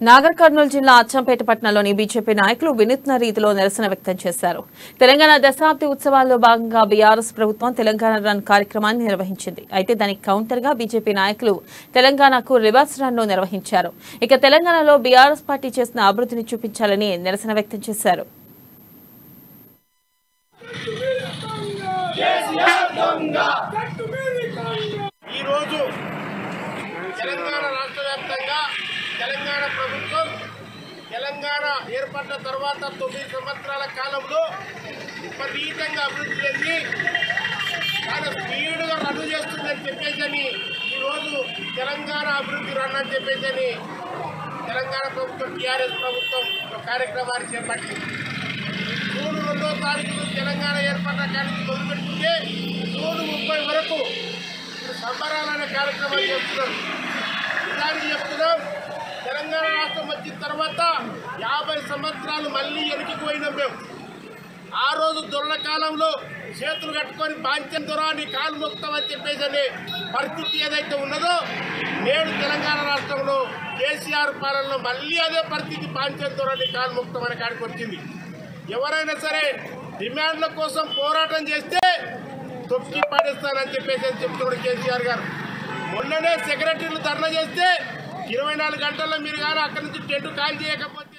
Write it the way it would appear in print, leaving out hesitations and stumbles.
నాగర్ కర్నూలు జిల్లా అచ్చంపేట పట్టణంలోని బీజేపీ నాయకులు వినూత్న రీతిలో నిరసన వ్యక్తం చేశారు. తెలంగాణ దశాబ్ది ఉత్సవాల్లో భాగంగా బీఆర్ఎస్ ప్రభుత్వం తెలంగాణ రన్ కార్యక్రమాన్ని నిర్వహించింది. అయితే దానికి కౌంటర్ గా బీజేపీ నాయకులు తెలంగాణకు రివర్స్ రన్ ను నిర్వహించారు. ఇక తెలంగాణలో బీఆర్ఎస్ పార్టీ చేసిన అభివృద్ధిని చూపించాలని నిరసన వ్యక్తం చేశారు. తెలంగాణ ప్రభుత్వం తెలంగాణ ఏర్పడిన తర్వాత 9 సంవత్సరాల కాలంలో విపరీతంగా అభివృద్ధి చెంది చాలా స్పీడ్గా రద్దు చేస్తుందని చెప్పేసి ఈరోజు తెలంగాణ అభివృద్ధి రన్ అని చెప్పేసి తెలంగాణ ప్రభుత్వం టీఆర్ఎస్ ప్రభుత్వం ఒక కార్యక్రమాన్ని చేపట్టింది. జూన్ 2వ తారీఖు తెలంగాణ ఏర్పడిన కానీ మొదలుపెట్టుకుంటే జూన్ 30 వరకు సంబరాలనే కార్యక్రమాలు చేస్తున్నారు. నిజానికి చెప్తున్నాం, తెలంగాణ రాష్ట్రం వచ్చిన తర్వాత 50 సంవత్సరాలు మళ్ళీ వెనక్కిపోయినాం మేము. ఆ రోజు దొరకాలంలో చేతులు కట్టుకొని బాంచం దొరా నీ కాలు మొక్తామని చెప్పేసి పరిస్థితి ఏదైతే ఉన్నదో నేడు తెలంగాణ రాష్ట్రంలో కేసీఆర్ పాలనలో మళ్ళీ అదే పరిస్థితి బాంచం దొరా నీ కాలు మొక్తామని కాడికి వచ్చింది. ఎవరైనా సరే డిమాండ్ల కోసం పోరాటం చేస్తే తొక్కి పాటిస్తానని చెప్పేసి చెప్తున్నాడు కేసీఆర్ గారు. మొన్ననే సెక్రటరీలు ధర్నా చేస్తే 24 గంటల్లో మీరు కానీ అక్కడి నుంచి టెంట్ కాల్ చేయకపోతే